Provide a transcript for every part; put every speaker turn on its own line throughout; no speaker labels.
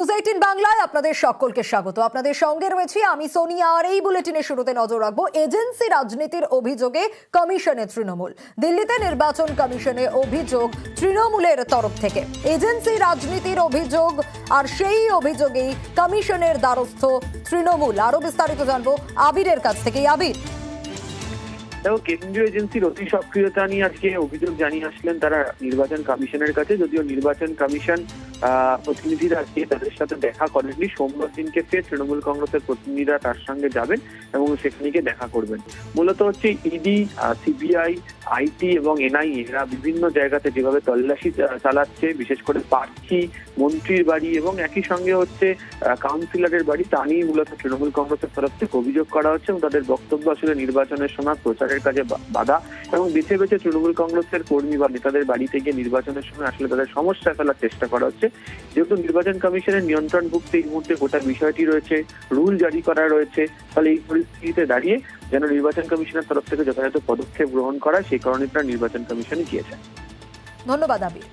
News 18 বাংলায় আপনাদের সকলকে স্বাগত। আপনাদের সঙ্গে রয়েছি আমি সোনিয়া। আর এই বুলেটিনের শুরুতে নজর রাখবো এজেন্সি রাজনীতির অভিযোগে কমিশনে তৃণমূল। দিল্লিতে নির্বাচন কমিশনে অভিযোগ তৃণমূলের তরফ থেকে এজেন্সি রাজনীতির অভিযোগ, আর সেই অভিযোগেই কমিশনের দ্বারস্থ তৃণমূল। আরো বিস্তারিত জানবো আবিরের কাছ থেকে। আবির,
দেখো, কেন্দ্রীয় এজেন্সির অতি সক্রিয়তা নিয়ে আজকে অভিযোগ জানিয়ে আসলেন তারা নির্বাচন কমিশনের কাছে। যদিও নির্বাচন কমিশন প্রতিনিধিরা আজকে তাদের সাথে দেখা করেননি। সোমবার দিনকে ফের তৃণমূল কংগ্রেসের প্রতিনিধিরা তার সঙ্গে যাবেন এবং সেখানে গিয়ে দেখা করবেন। মূলত হচ্ছে ইডি, সিবিআই, আইটি এবং এনআইএ এরা বিভিন্ন জায়গাতে যেভাবে তল্লাশি চালাচ্ছে, বিশেষ করে প্রার্থী, মন্ত্রীর বাড়ি এবং একই সঙ্গে হচ্ছে কাউন্সিলরের বাড়ি, তা নিয়ে মূলত তৃণমূল কংগ্রেসের তরফ থেকে অভিযোগ করা হচ্ছে এবং তাদের বক্তব্য আসলে নির্বাচনের সময় প্রচারের কাজে বাধা এবং বেছে বেছে তৃণমূল কংগ্রেসের কর্মী বা নেতাদের বাড়িতে গিয়ে নির্বাচনের সময় আসলে তাদের সমস্যা ফেলার চেষ্টা করা হচ্ছে। যেহেতু নির্বাচন কমিশনের নিয়ন্ত্রণভুক্ত এই মুহূর্তে গোটা বিষয়টি রয়েছে, রুল জারি করা রয়েছে, তাহলে এই পরিস্থিতিতে দাঁড়িয়ে যেন নির্বাচন কমিশনের তরফ থেকে যথাযথ পদক্ষেপ গ্রহণ করা, সেই কারণে তারা নির্বাচন কমিশনে গিয়েছে।
ধন্যবাদ আবির।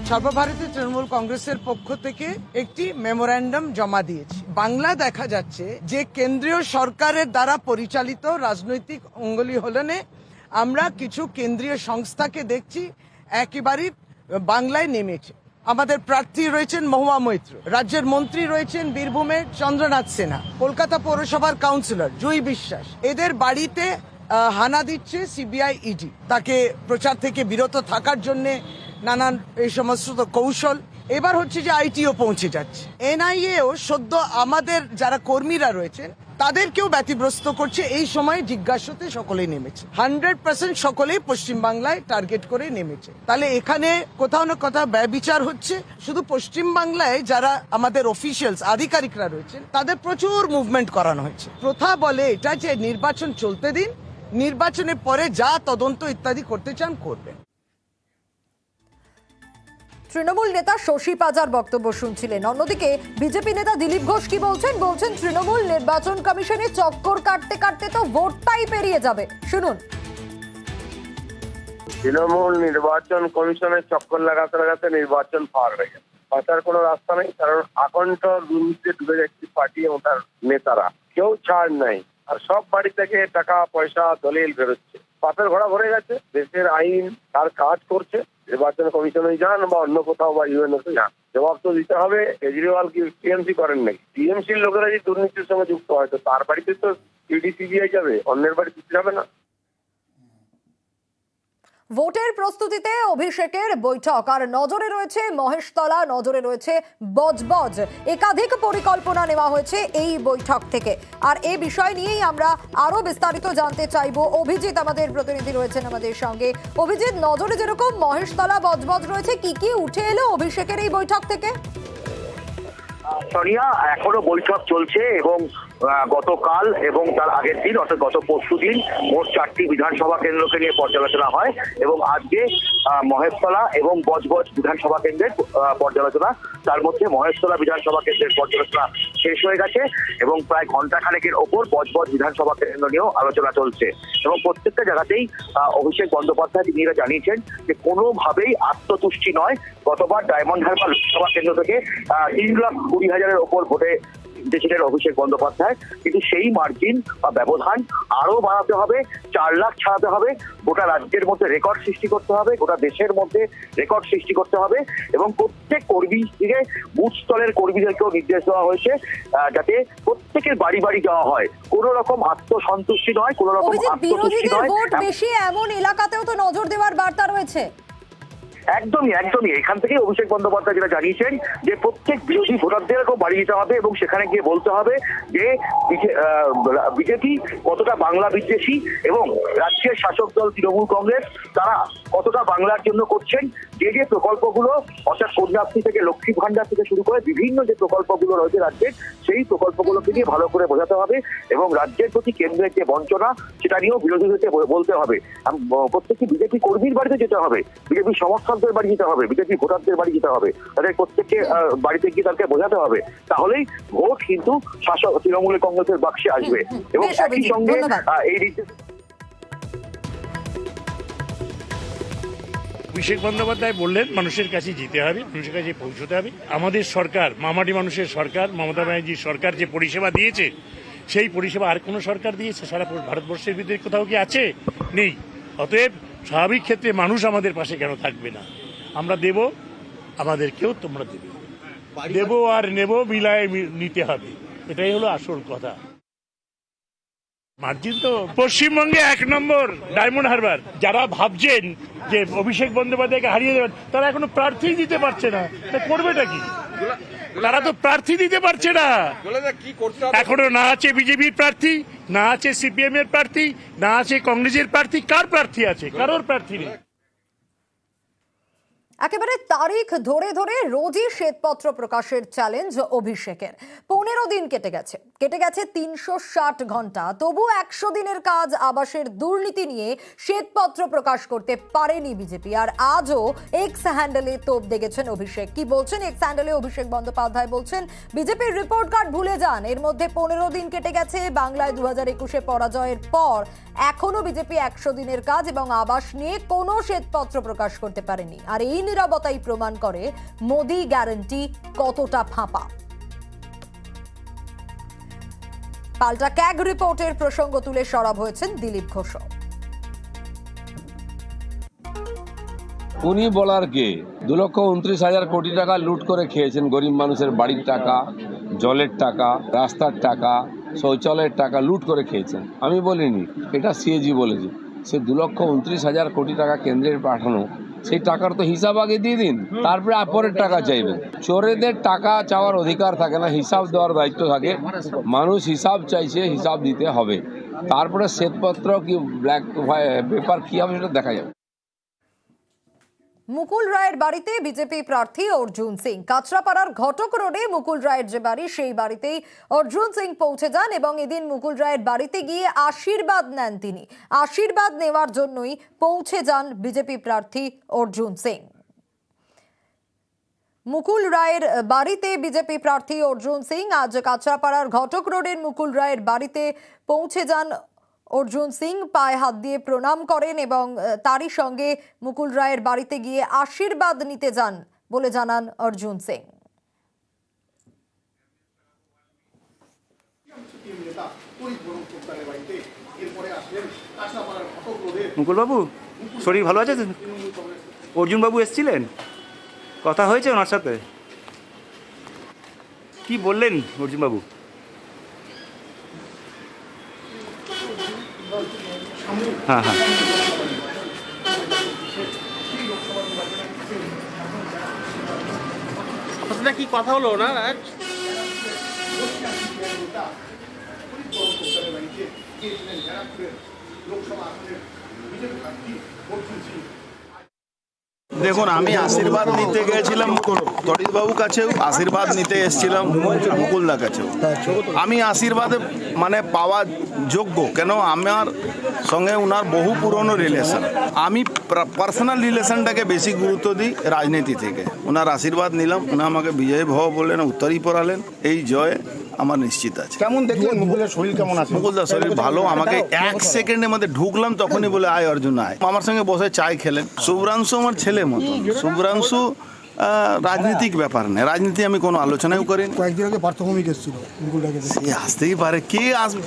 সর্বভারতীয় তৃণমূল কংগ্রেসের পক্ষ থেকে একটি মেমোরেন্ডাম জমা দিয়েছি। বাংলা দেখা যাচ্ছে যে কেন্দ্রীয় সরকারের দ্বারা পরিচালিত রাজনৈতিক অঙ্গুলি হলনে আমরা কিছু কেন্দ্রীয় সংস্থাকে দেখছি একেবারেই বাংলায় নেমেছে। আমাদের প্রার্থী রয়েছেন মহুয়া মৈত্র, রাজ্যের মন্ত্রী রয়েছেন বীরভূমের চন্দ্রনাথ সিনহা, কলকাতা পৌরসভার কাউন্সিলর জুই বিশ্বাস। এদের বাড়িতে হানা দিচ্ছে সিবিআই, ইডি। তাকে প্রচার থেকে বিরত থাকার জন্য নানান এই সমস্ত কৌশল। এবার হচ্ছে যে আইটিও পৌঁছে যাচ্ছে, এনআইএও সদ্য আমাদের যারা কর্মীরা রয়েছেন তাদেরকেও ব্যতিগ্রস্ত করছে। এই সময় জিজ্ঞাসাতে সকলেই নেমেছে, 100% সকলেই পশ্চিমবাংলায় টার্গেট করে নেমেছে। তাহলে এখানে কোথাও না কোথাও ব্যয়বিচার হচ্ছে। শুধু পশ্চিমবাংলায় যারা আমাদের অফিসিয়ালস, আধিকারিকরা রয়েছেন তাদের প্রচুর মুভমেন্ট করানো হয়েছে। প্রথা বলে এটা যে নির্বাচন চলতে দিন, নির্বাচনের পরে যা তদন্ত ইত্যাদি করতে চান করবেন।
তৃণমূল নেতা শশী পাজার বক্তব্য শুনছিলেন। অন্যদিকে বিজেপি নেতা দিলীপ ঘোষ কি বলছেন? তৃণমূল নির্বাচন কমিশনে চক্কর কাটতে কাটতে তো ভোটটাই পেরিয়ে যাবে। শুনুন।
তৃণমূল নির্বাচন কমিশনের চক্কর লাগাতে লাগাতে নির্বাচন পার হয়ে গেছে। বাঁচার কোনো রাস্তা নেই, কারণ আকণ্ঠ দুর্নীতিতে ডুবে যাচ্ছে পার্টি এবং তার নেতারা। কেউ ছাড় নাই, আর সব বাড়ি থেকে টাকা পয়সা দলিল বেরোচ্ছে। পাপের ঘোড়া ভরে গেছে। দেশের আইন তার কাজ করছে। নির্বাচন কমিশনে যান বা অন্য কোথাও বা ইউএনওতে যান, জবাব তো দিতে হবে। কেজরিওয়াল কি টিএমসি করেন নাকি? টিএমসির লোকেরা যদি দুর্নীতির সঙ্গে যুক্ত হয় তো তার বাড়িতে তো ইডি সিবিআই যাবে, অন্যের বাড়ি দিতে যাবে না।
ভোটের প্রস্তুতিতে অভিষেকের বৈঠক, আর নজরে রয়েছে মহেশতলা, নজরে রয়েছে বজবজ। একাধিক পরিকল্পনা নেওয়া হয়েছে এই বৈঠক থেকে। আর এই বিষয় নিয়েই আমরা আরো বিস্তারিত জানতে চাইবো। অভিজিৎ আমাদের প্রতিনিধি রয়েছেন আমাদের সঙ্গে। অভিজিৎ, নজরে যেরকম মহেশতলা, বজবজ রয়েছে, কি কি উঠে এলো অভিষেকের এই বৈঠক থেকে?
সোনিয়া, এখনো বৈঠক চলছে এবং গতকাল এবং তার আগের দিন অর্থাৎ গত পরশু দিন মোট 4টি বিধানসভা কেন্দ্রকে নিয়ে পর্যালোচনা হয় এবং আজকে মহেশতলা এবং বজবজ বিধানসভা কেন্দ্রের পর্যালোচনা। তার মধ্যে মহেশতলা বিধানসভা কেন্দ্রের পর্যালোচনা শেষ হয়ে গেছে এবং প্রায় ঘণ্টাখানেকের ওপর বজবজ বিধানসভা কেন্দ্র নিয়েও আলোচনা চলছে এবং প্রত্যেকটা জায়গাতেই অভিষেক বন্দ্যোপাধ্যায় তিনি এটা জানিয়েছেন যে কোনোভাবেই আত্মতুষ্টি নয়। গতবার ডায়মন্ড হারবার লোকসভা কেন্দ্র থেকে 3,20,000-এর ওপর ভোটে জিতেছিলেন অভিষেক বন্দ্যোপাধ্যায়, কিন্তু সেই মার্জিন বা ব্যবধান আরো বাড়াতে হবে, 4 লাখ ছাড়াতে হবে। গোটা রাজ্যের মধ্যে রেকর্ড সৃষ্টি করতে হবে, গোটা দেশের মধ্যে রেকর্ড সৃষ্টি করতে হবে এবং প্রত্যেক কর্মী থেকে বুথ স্তরের কর্মীদেরকেও নির্দেশ দেওয়া হয়েছে যাতে প্রত্যেকের বাড়ি বাড়ি যাওয়া হয়। কোন রকম আত্মসন্তুষ্টি নয়, কোন রকম আত্মতুষ্টি নয়।
ভোট বেশি এমন এলাকাতেও তো নজর দেওয়ার বার্তা রয়েছে।
একদমই এখান থেকে অভিষেক বন্দ্যোপাধ্যায় যেটা জানিয়েছেন যে প্রত্যেক বিরোধী ভোটারদেরকেও বাড়ি যেতে হবে এবং সেখানে গিয়ে বলতে হবে যে বিজেপি কতটা বাংলা বিদ্বেষী এবং রাজ্যের শাসক দল তৃণমূল কংগ্রেস তারা কতটা বাংলার জন্য করছেন। যে যে প্রকল্পগুলো অর্থাৎ কন্যাশ্রী থেকে লক্ষ্মী ভান্ডার থেকে শুরু করে বিভিন্ন যে প্রকল্পগুলো রয়েছে রাজ্যের, সেই প্রকল্পগুলোকে নিয়ে ভালো করে বোঝাতে হবে এবং রাজ্যের প্রতি কেন্দ্রের যে বঞ্চনা সেটা নিয়েও বিরোধীদেরকে বলতে হবে। প্রত্যেকটি বিজেপি কর্মীর বাড়িতে যেতে হবে, বিজেপি সমর্থকদের বাড়ি যেতে হবে, বিজেপি ভোটারদের বাড়ি যেতে হবে, তাদের প্রত্যেককে বাড়িতে গিয়ে তাদেরকে বোঝাতে হবে। তাহলেই ভোট কিন্তু শাসক তৃণমূল কংগ্রেসের বাক্সে আসবে এবং একই সঙ্গে এই
অভিষেক বন্দ্যোপাধ্যায় বললেন মানুষের কাছে যেতে হবে, মানুষের কাছে পৌঁছতে হবে। আমাদের সরকার, মামাটি মানুষের সরকার, মমতা ব্যানার্জির সরকার যে পরিষেবা দিয়েছে, সেই পরিষেবা আর কোনো সরকার দিয়েছে সারা ভারতবর্ষের ভিতরে কোথাও কি আছে? নেই। অতএব স্বাভাবিক ক্ষেত্রে মানুষ আমাদের পাশে কেন থাকবে না? আমরা দেব, আমাদেরকেও তোমরা দেবে। দেব আর নেব মিলায় নিতে হবে, এটাই হলো আসল কথা। মার্জিন তো পশ্চিমবঙ্গে 1 নম্বর ডায়মন্ড হারবার। যারা ভাবছেন যে অভিষেক বন্দ্যোপাধ্যায়কে হারিয়ে দেবেন, তারা এখনো প্রার্থী দিতে পারছে না। করবেটা কি? তারা তো প্রার্থী দিতে পারছে না। এখনো না আছে বিজেপির প্রার্থী, না আছে সিপিএম এর প্রার্থী, না আছে কংগ্রেসের প্রার্থী। কার প্রার্থী আছে? কারোর প্রার্থী নেই।
একেবারে তারিখ ধরে ধরে রোজই শ্বেতপত্র প্রকাশের চ্যালেঞ্জ অভিষেকের। 15 দিন কেটে গেছে 360 ঘন্টা, তবু 100 দিনের কাজ আবাসের দুর্নীতি নিয়ে শ্বেতপত্র প্রকাশ করতে পারেনি বিজেপি। আর আজও এক্স হ্যান্ডেলে তোপ দেখেছেন অভিষেক। কি বলছেন এক্স হ্যান্ডেলে অভিষেক বন্দ্যোপাধ্যায়? বলছেন বিজেপির রিপোর্ট কার্ড ভুলে যান, এর মধ্যে 15 দিন কেটে গেছে। বাংলায় 2021-এ পরাজয়ের পর এখনো বিজেপি 100 দিনের কাজ এবং আবাস নিয়ে কোনো শ্বেতপত্র প্রকাশ করতে পারেনি। আর এই নীরবতাই প্রমাণ করে মোদি গ্যারান্টি কতটা ফাঁপা। পাল্টা ক্যাগ রিপোর্টের প্রসঙ্গ তুলে সরব হয়েছেন দিলীপ ঘোষ।
উনি বলার কে? 2,29,000 কোটি টাকা লুট করে খেয়েছেন। গরিব মানুষের বাড়ির টাকা, জলের টাকা, রাস্তার টাকা, শৌচালয়ের টাকা লুট করে খেয়েছেন। আমি বলিনি, এটা সিএজি বলেছে। সে 2,29,000 কোটি টাকা কেন্দ্রের পাঠানো, সেই টাকার তো হিসাব আগে দিয়ে দিন, তারপরে আপরের টাকা চাইবেন। চোরেদের টাকা চাওয়ার অধিকার থাকে না, হিসাব দেওয়ার দায়িত্ব থাকে। মানুষ হিসাব চাইছে, হিসাব দিতে হবে। তারপরে শ্বেতপত্র কি ব্ল্যাক পেপার কি হবে সেটা দেখা যাবে।
মুকুল রায়ের বাড়িতে বিজেপি প্রার্থী অর্জুন সিং। কাঁচরাপাড়ার ঘটক রোডে মুকুল রায়ের যে বাড়ি, সেই বাড়িতেই অর্জুন সিং পৌঁছে যান এবং এদিন মুকুল রায়ের বাড়িতে গিয়ে আশীর্বাদ নেন তিনি। আশীর্বাদ নেওয়ার জন্যই পৌঁছে যান বিজেপি প্রার্থী অর্জুন সিং। মুকুল রায়ের বাড়িতে বিজেপি প্রার্থী অর্জুন সিং আজ কাঁচরাপাড়ার ঘটক রোডের মুকুল রায়ের বাড়িতে পৌঁছে যান অর্জুন সিং। পায়ে হাত দিয়ে প্রণাম করেন এবং তারই সঙ্গে মুকুল রায়ের বাড়িতে গিয়ে আশীর্বাদ নিতে যান বলে জানান অর্জুন সিং।
মুকুল বাবু শরীর ভালো আছে? অর্জুন বাবু এসেছিলেন, কথা হয়েছে ওনার সাথে? কি বললেন অর্জুন বাবু? হ্যাঁ হ্যাঁ,
আপনার কি কথা হলো না?
দেখুন, আমি আশীর্বাদ নিতে গিয়েছিলাম তরিতবাবুর কাছেও, আশীর্বাদ নিতে এসেছিলাম মুকুলদার কাছেও। আমি আশীর্বাদে মানে পাওয়া যোগ্য, কেন আমার সঙ্গে ওনার বহু পুরনো রিলেশন। আমি পার্সোনাল রিলেশনটাকে বেশি গুরুত্ব দিই রাজনীতি থেকে। ওনার আশীর্বাদ নিলাম, উনি আমাকে বিজয় ভব বললেন, উত্তরই পড়ালেন। এই জয় আমার নিশ্চিত আছে।
কেমন দেখলেন মুকুলের শরীর কেমন আছে?
মুকুলদার শরীর ভালো। আমাকে 1 সেকেন্ডের মধ্যে ঢুকলাম, তখনই বলে আয় অর্জুন আয়। আমার সঙ্গে বসে চায় খেলেন। শুভ্রাংশু আমার ছেলে মতন। শুভ্রাংশু রাজনীতিক ব্যাপার নেই, রাজনীতি আমি কোনো আলোচনাও করি।
কয়েকদিন আগে পার্থভূমিক এসেছিল,
সে আসতেই পারে,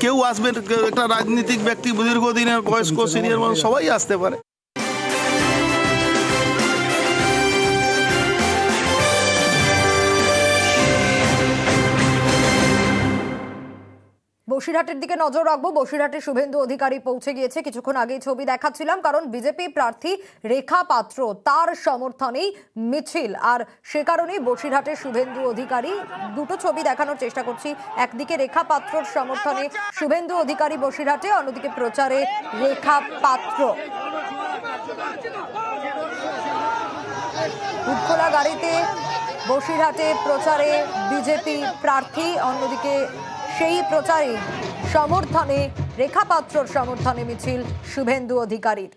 কেউ আসবে, একটা রাজনীতিক ব্যক্তি, দীর্ঘদিনের বয়স্ক সিনিয়র মানুষ, সবাই আসতে পারে।
বসিরহাটের দিকে নজর রাখবো। বসিরহাটে শুভেন্দু অধিকারী পৌঁছে গিয়েছে। কিছুক্ষণ আগেই ছবি দেখাচ্ছিলাম, কারণ বিজেপি প্রার্থী রেখা পাত্র, তার সমর্থনেই মিছিল। আর সে কারণেই বসিরহাটে শুভেন্দু অধিকারী, দুটো ছবি দেখানোর চেষ্টা করছি। একদিকে রেখা পাত্রর সমর্থনে শুভেন্দু অধিকারী বসিরহাটে, অন্যদিকে প্রচারে রেখা পাত্র। উৎখোলা গাড়িতে বসিরহাটে প্রচারে বিজেপি প্রার্থী, অন্যদিকে সেই প্রচারে সমর্থনে রেখা পাত্রর সমর্থনে মিছিল শুভেন্দু অধিকারীর।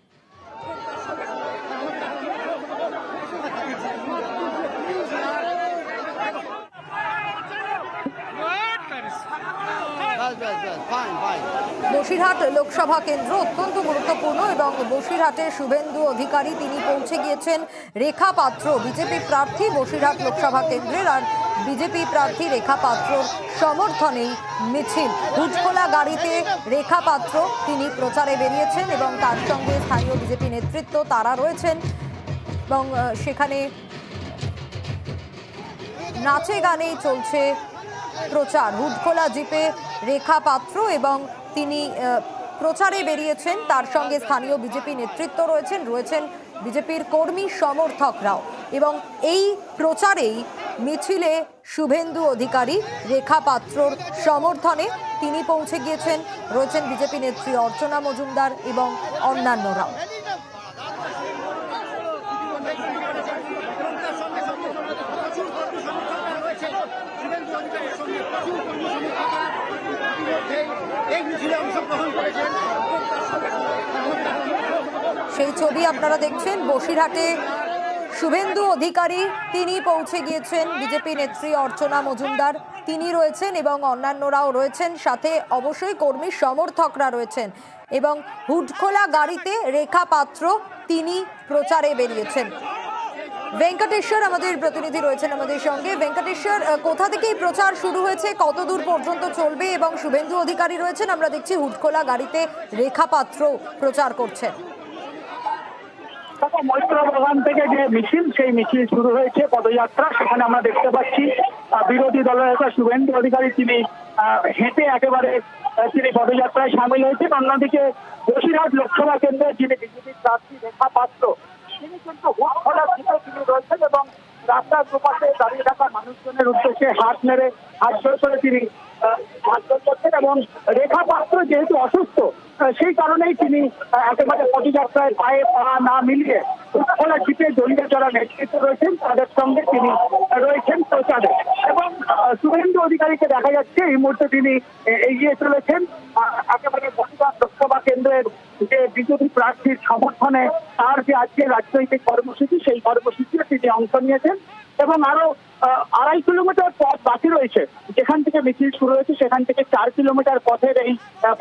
fine.
বসিরহাট লোকসভা কেন্দ্র অত্যন্ত গুরুত্বপূর্ণ এবং বসিরহাটে শুভেন্দু অধিকারী তিনি পৌঁছে গিয়েছেন। রেখা পাত্র বিজেপি প্রার্থী বসিরহাট লোকসভা কেন্দ্রের, আর বিজেপি প্রার্থী রেখা পাত্রর সমর্থনেই মিছিল। হুটখোলা গাড়িতে রেখা পাত্র তিনি প্রচারে বেরিয়েছেন এবং তার সঙ্গে স্থানীয় বিজেপি নেতৃত্ব তারা রয়েছেন এবং সেখানে নাচে গানেই চলছে প্রচার। হুটখোলা জিপে রেখা পাত্র এবং তিনি প্রচারে বেরিয়েছেন, তার সঙ্গে স্থানীয় বিজেপি নেতৃত্ব রয়েছেন বিজেপির কর্মী সমর্থকরাও এবং এই প্রচারেই মিছিলে শুভেন্দু অধিকারী রেখা পাত্রর সমর্থনে তিনি পৌঁছে গিয়েছেন। রয়েছেন বিজেপি নেত্রী অর্চনা মজুমদার এবং অন্যান্যরাও। সেই ছবি আপনারা দেখছেন। বসিরহাটে শুভেন্দু অধিকারী তিনি পৌঁছে গিয়েছেন, বিজেপি নেত্রী অর্চনা মজুমদার তিনি রয়েছেন এবং অন্যান্যরাও রয়েছেন, সাথে অবশ্যই কর্মী সমর্থকরা রয়েছেন এবং হুটখোলা গাড়িতে রেখা পাত্র তিনি প্রচারে বেরিয়েছেন। ভেঙ্কটেশ্বর আমাদের প্রতিনিধি রয়েছেন আমাদের সঙ্গে। ভেঙ্কটেশ্বর, কোথা থেকে এই প্রচার শুরু হয়েছে, কত দূর পর্যন্ত চলবে এবং শুভেন্দু অধিকারী রয়েছেন, আমরা দেখছি হুটখোলা গাড়িতে রেখা পাত্র প্রচার করছেন।
মৈত্র বাগান থেকে যে মিছিল, সেই মিছিল শুরু হয়েছে পদযাত্রা। সেখানে আমরা দেখতে পাচ্ছি বিরোধী দলের নেতা শুভেন্দু অধিকারী তিনি হেঁটে একেবারে তিনি পদযাত্রায় সামিল হয়েছেন। অন্যদিকে বসিরহাট লোকসভা কেন্দ্রে যিনি বিজেপি প্রার্থী রেখা পাত্র তিনি কিন্তু হুটখোলা জিপে তিনি রয়েছেন এবং রাস্তার দুপাশে দাঁড়িয়ে থাকা মানুষজনের উদ্দেশ্যে হাত নেড়ে হাত জোর করে তিনি ভাষণ করছেন এবং রেখা পাত্র যেহেতু অসুস্থ সেই কারণেই তিনি একেবারে পদযাত্রায় পায়ে পা না মিলিয়ে হুটখোলা জিপে দলীয় যারা নেতৃত্ব রয়েছেন তাদের সঙ্গে তিনি রয়েছেন প্রচারে। এবং শুভেন্দু অধিকারীকে দেখা যাচ্ছে এই মুহূর্তে তিনি এগিয়ে চলেছেন একেবারে বসিরহাট লোকসভা কেন্দ্রের যে বিজেপি প্রার্থীর সমর্থনে তার যে আজকে রাজনৈতিক কর্মসূচি, সেই কর্মসূচিতে তিনি অংশ নিয়েছেন এবং আরো 2.5 কিলোমিটার পথ বাকি রয়েছে। যেখান থেকে মিছিল শুরু হয়েছে সেখান থেকে 4 কিলোমিটার পথের এই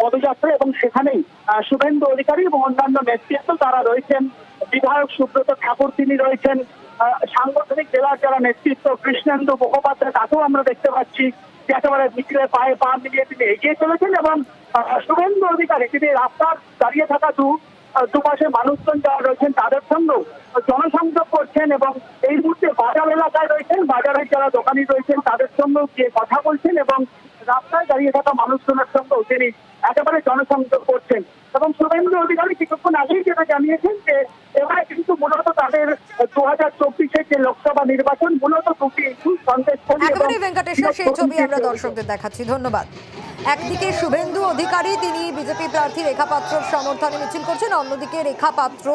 পদযাত্রা এবং সেখানেই শুভেন্দু অধিকারী এবং অন্যান্য নেতৃত্ব তারা রয়েছেন। বিধায়ক সুব্রত ঠাকুর তিনি রয়েছেন, সাংগঠনিক জেলার যারা নেতৃত্ব কৃষ্ণেন্দু মুখোপাধ্যায় তাকেও আমরা দেখতে পাচ্ছি যে একেবারে মিছিলে পায়ে পা মিলিয়ে তিনি এগিয়ে চলেছেন এবং শুভেন্দু অধিকারী তিনি রাস্তার দাঁড়িয়ে থাকা দুপাশে মানুষজন যারা রয়েছেন তাদের সঙ্গেও জনসংযোগ করছেন এবং এই মুহূর্তে বাজার এলাকায় রয়েছেন, বাজারের যারা দোকানি রয়েছেন তাদের সঙ্গেও গিয়ে কথা বলছেন এবং রাস্তায় দাঁড়িয়ে থাকা মানুষজনের সঙ্গেও তিনি একেবারে জনসংযোগ করছেন। এবং শুভেন্দু অধিকারী কিছুক্ষণ আগেই যেটা জানিয়েছেন যে এবারে কিন্তু মূলত তাদের 2024-এর যে লোকসভা নির্বাচন মূলত দুটি ইস্যু সন্দেশখালী।
একেবারে ভেঙ্কটেশ্বর, সেই ছবি আমরা দর্শকদের দেখাচ্ছি, ধন্যবাদ। একদিকে শুভেন্দু অধিকারী তিনি বিজেপি প্রার্থী রেখা পাত্রর সমর্থনে মিছিল করছেন, অন্যদিকে রেখা পাত্র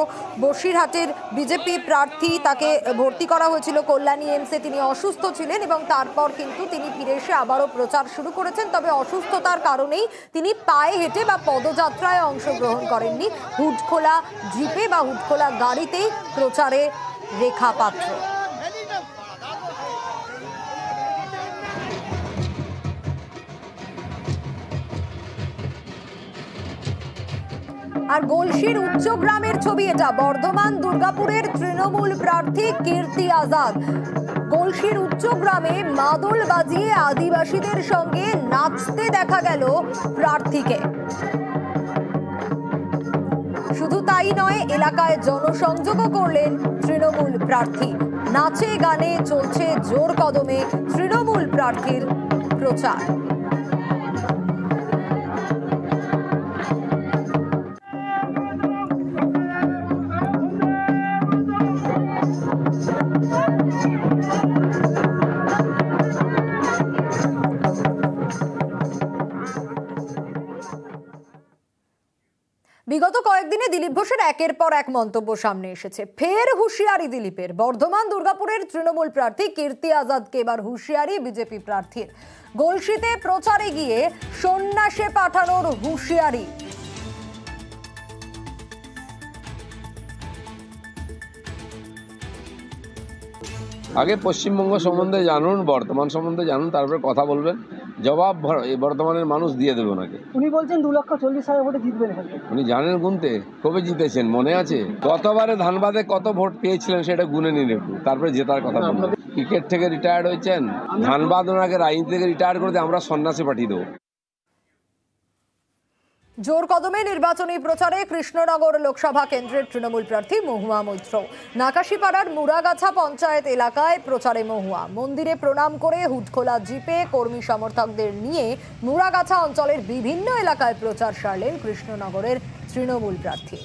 বসিরহাটের বিজেপি প্রার্থী, তাকে ভর্তি করা হয়েছিল কল্যাণী এমসে, তিনি অসুস্থ ছিলেন এবং তারপর কিন্তু তিনি ফিরে এসে আবারও প্রচার শুরু করেছেন। তবে অসুস্থতার কারণেই তিনি পায়ে হেঁটে বা পদযাত্রায় অংশগ্রহণ করেননি, হুটখোলা জিপে বা হুটখোলা গাড়িতেই প্রচারে রেখা পাত্র। আর গলসির উচ্চগ্রামের ছবি এটা, বর্ধমান দুর্গাপুরের তৃণমূল প্রার্থী কীর্তি আজাদ গলসির উচ্চগ্রামে মাদল বাজিয়ে আদিবাসীদের সঙ্গে নাচতে দেখা গেল প্রার্থীকে। শুধু তাই নয়, এলাকায় জনসংযোগও করলেন তৃণমূল প্রার্থী। নাচে গানে চলছে জোর কদমে তৃণমূল প্রার্থীর প্রচার। বিগত কয়েকদিনে দিলীপ ঘোষের একের পর এক মন্তব্য সামনে এসেছে। ফের হুঁশিয়ারি দিলীপের। বর্ধমান দুর্গাপুরের তৃণমূল প্রার্থী কীর্তি আজাদকে এবার হুঁশিয়ারি বিজেপি প্রার্থীর। গলসিতে প্রচারে গিয়ে সন্ন্যাসে পাঠানোর হুঁশিয়ারি।
আগে পশ্চিমবঙ্গ সম্বন্ধে জানুন, বর্তমান সম্বন্ধে জানুন, তারপরে কথা বলবেন। জবাব এই বর্তমানের মানুষ দিয়ে দেবে ওনাকে।
উনি বলছেন 2,40,000 ভোটে জিতবেন।
উনি জানেন গুনতে? কবে জিতেছেন মনে আছে? গতবারে ধানবাদে কত ভোট পেয়েছিলেন সেটা গুনে নিন একটু, তারপরে জেতার কথা বলবেন। ক্রিকেট থেকে রিটায়ার্ড হয়েছেন, ধানবাদ ওনাকে রাজনীতি থেকে রিটায়ার করে দিয়ে আমরা সন্ন্যাসে পাঠিয়ে দেবো।
জোর কদমে নির্বাচনী প্রচারে কৃষ্ণনগর লোকসভা কেন্দ্রের তৃণমূল প্রার্থী মহুয়া মৈত্র। নাকাশিপাড়ার মুরাগাছা পঞ্চায়েত এলাকায় প্রচারে মহুয়া। মন্দিরে প্রণাম করে হুডখোলা জিপে কর্মী সমর্থকদের নিয়ে মুরাগাছা অঞ্চলের বিভিন্ন এলাকায় প্রচার সারলেন কৃষ্ণনগরের তৃণমূল প্রার্থী।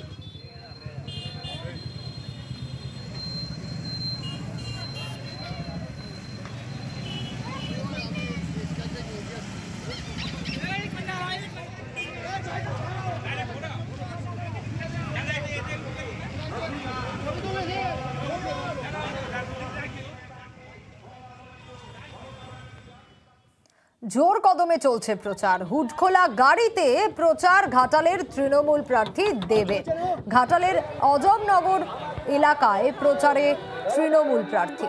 জোর কদমে চলছে প্রচার। হুডখোলা গাড়িতে প্রচার ঘাটালের তৃণমূল প্রার্থী দেবের। ঘাটালের অজমনগর এলাকায় প্রচারে তৃণমূল প্রার্থী।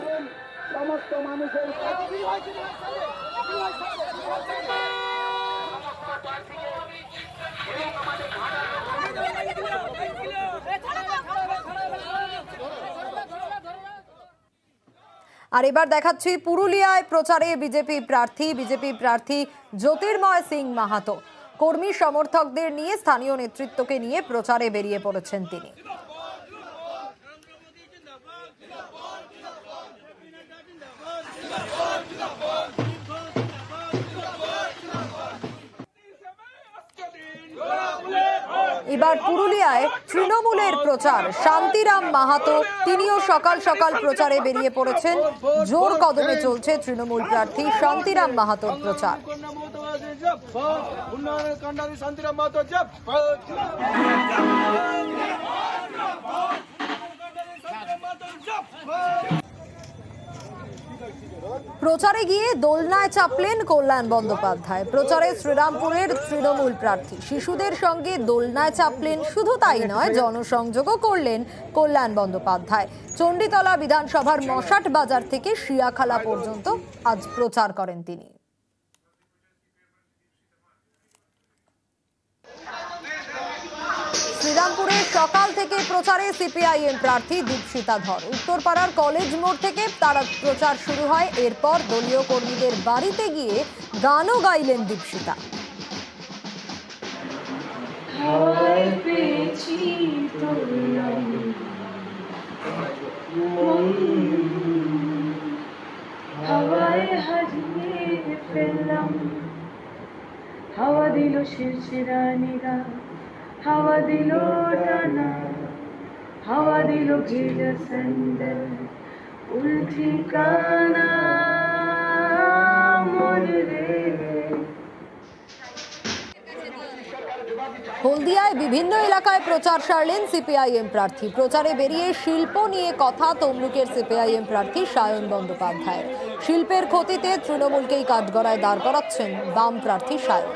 আর এবার দেখাচ্ছি পুরুলিয়ায় প্রচারে বিজেপি প্রার্থী জ্যোতির্ময় সিং মাহাতো। কর্মী সমর্থকদের নিয়ে স্থানীয় নেতৃত্বকে নিয়ে প্রচারে বেরিয়ে পড়েছেন তিনি। এবার পুরুলিয়ায় তৃণমূলের প্রচার। শান্তিরাম মাহাতো তিনিও সকাল সকাল প্রচারে বেরিয়ে পড়েছেন। জোর কদমে চলছে তৃণমূল প্রার্থী শান্তিরাম মাহাতোর প্রচার। প্রচারে গিয়ে দোলনায় চাপলেন কল্যাণ বন্দ্যোপাধ্যায়। প্রচারে শ্রীরামপুরের তৃণমূল প্রার্থী শিশুদের সঙ্গে দোলনায় চাপলেন। শুধু তাই নয়, জনসংযোগও করলেন কল্যাণ বন্দ্যোপাধ্যায়। চণ্ডীতলা বিধানসভার মশাট বাজার থেকে শিয়াখালা পর্যন্ত আজ প্রচার করেন তিনি। শ্রীরামপুরে সকাল থেকে প্রচারে সিপিআইএম প্রার্থী দীপশিতা ধর। উত্তরপাড়ার কলেজ মোড় থেকে তার প্রচার শুরু হয়। এরপর দলীয় কর্মীদের বাড়িতে গিয়ে গানও গাইলেন দীপশিতা।
হাওয়া দিল শিরশিরানিরা, হাওয়া দিল ডানা, হাওয়া দিল ভিজা স্যান্ডেল, উল্টি কানা মরে রে।
হলদিয়ায় বিভিন্ন এলাকায় প্রচার সারলেন সিপিআইএম প্রার্থী। প্রচারে বেরিয়ে শিল্প নিয়ে কথা তমলুকের সিপিআইএম প্রার্থী সায়ন বন্দ্যোপাধ্যায়। শিল্পের ক্ষতিতে তৃণমূলকেই কাঠগড়ায় দাঁড় করাচ্ছেন বাম প্রার্থী সায়ন।